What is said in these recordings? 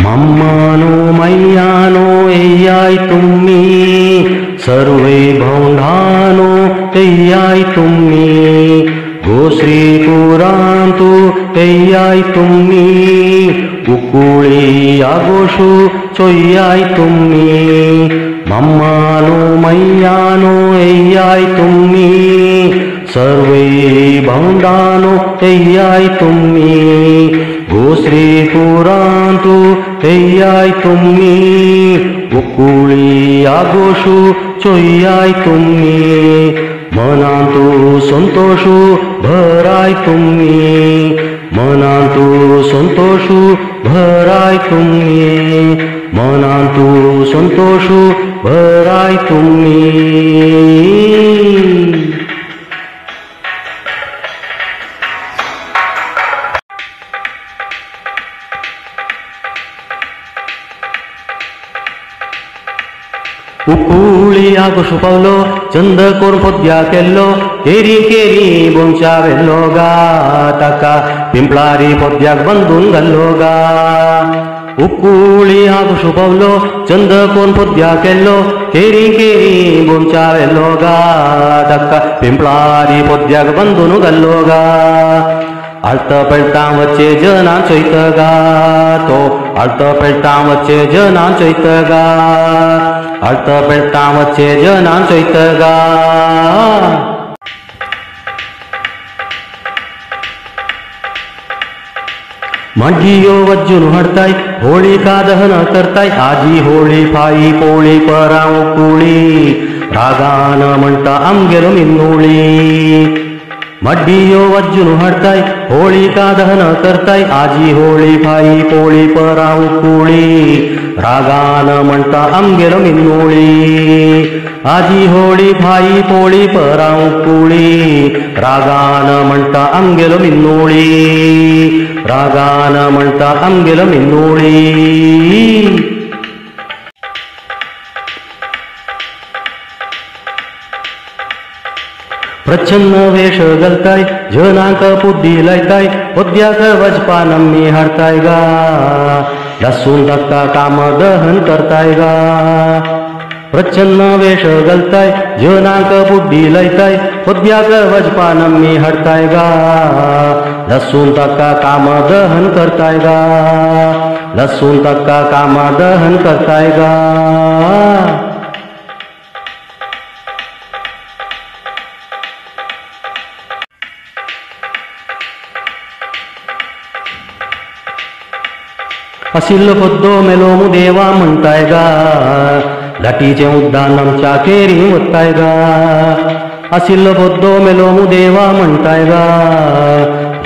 मम्मानो मय्यानो एय्याय तुम्ही सर्वे भौंडानो एय्याय तुम्ही गोश्री पुरांतु एय्याय तुम्ही उकुळी आगोषु चोय्याय तुम्ही मम्मानो मय्यानो एय्याय तुम्ही सर्वे भौंडानो एय्याय तुम्ही गोश्री पुरांतु एय्याय तुम्ही उकुळी आगोषु चोय्याय तुम्ही मनांतु संतोषु भराय तुम्ही मनांतु संतोषु भराय तुम्ही मनांतु संतोषु भराय तुम्ही उकुळी आगोषु पावलो चंद कोर पोद्या केल्लो केरी केरी बोंच्या वेल्लो गा ताका पिंपळारी पोद्याक बांदून घाल्लो गा उकुळी आगोषु पावलो चंद कोर पोद्या केल्लो केरी केरी बोंच्या वेल्लो गा ताका पिंपळारी पोद्याक बांदून घाल्लो गा आळत पेळटा वच्चे जना चैत गा तो आळत पेळटा वच्चे जना चैत गा आळत पेळटा वच्चे जना चैत गा मड्डियो वज्जून हाडताय होळिका दहन करताय आजी होळी फाई पोळी परां उकुळी रागान म्हणटा आमगेलो मिन्नुळी मड्डियो वज्जून हाडताय होळिका दहन करताय आजी होळी फाई पोळी परां उकुळी रागान म्हणटा आमगेलो मिन्नुळी आजी होळी फाई पोळी परां उकुळी रागान म्हणटा आमगेलो मिन्नुळी रागान म्हणटा आमगेलो मिन्नुळी प्रच्छन्न वेश घालताय जनांक बुद्धी लायताय पोद्याक वचपा नम्मी हाडताय गा लसून धक्का काम दहन करताय गा प्रच्छन्न वेश घालताय जनांक बुद्धी लायताय पोद्याक वचपा नम्मी हाडताय गा लसून धक्का काम दहन करताय गा लसून धक्का काम दहन करताय गा असिल्लो पोद्दो मेलोमु देवा म्हणताय गा लाटीचे उद्दान आमच्या केरी वत्ताय गा असिल्लो पोद्दो मेलोमु देवा म्हणताय गा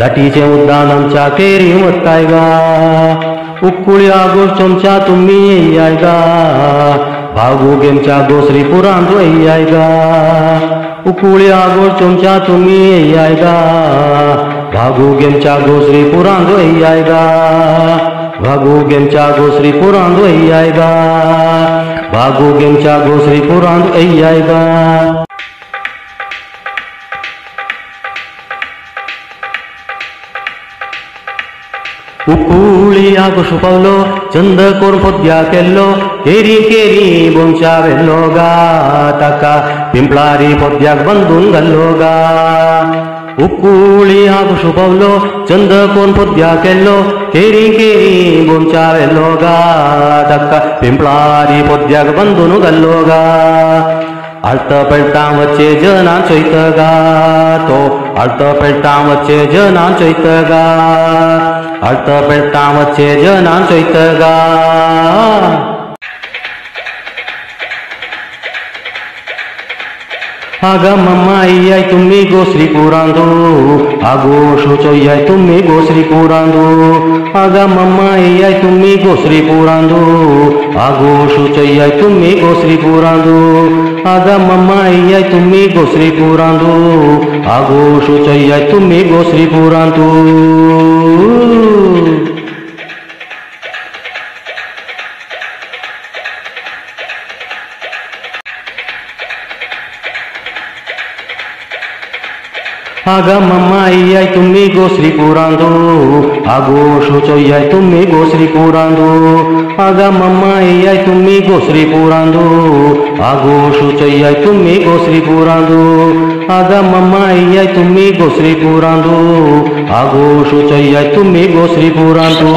लाटीचे उद्दान आमच्या केरी वत्ताय गा उकुळी आगोष चोमच्या तुम्ही येयाय गा भागू गेमच्या गोश्री पुरांतु येयाय गा उकुळी आगोष चोमच्या तुम्ही येयाय गा भागू गेमच्या गोश्री पुरांतु येयाय गा भागू गेमच्या गोश्री पुरांतु येयाय गा भागू गेमच्या गोश्री पुरांतु येयाय गा उकुळी आगोषु पावलो चंद कोर पोद्या केल्लो केरी केरी बोंच्या वेल्लो गा ताका पिंपळारी पोद्याक बांदून घाल्लो गा उकुळी आगोषु पावलो चंद कोर पोद्या केल्लो केरी केरी बोंच्या वेल्लो गा ताका पिंपळारी पोद्याक बांदून घाल्लो गा आळत पेळटा वच्चे जना चैत गा तो आळत पेळटा वच्चे जना चैत गा आळत पेळटा वच्चे जना चैत गा आगा मम्मा एय्याय तुम्ही गोश्री पुरांतु आगोषु चोय्याय तुम्ही गोश्री पुरांतु आगा मम्मा एय्याय तुम्ही गोश्री पुरांतु आगोषु चोय्याय तुम्ही गोश्री पुरांतु आगा मम्मा एय्याय तुम्ही गोश्री पुरांतु आगोषु चोय्याय तुम्ही गोश्री पुरांतु ಆಗ ಮಮ್ಮಾಯಿ तुम्ही गोश्री पुरांदो आगो शोचोय तुम्ही गोश्री पुरांदो आग मम्माई तुम्ही गोश्री पुरांदो आगो शोचोय तुम्ही गोश्री पुरांदो आग मम्माई तुम्ही गोश्री पुरांदो आगो शोचोय तुम्ही गोश्री पुरांदो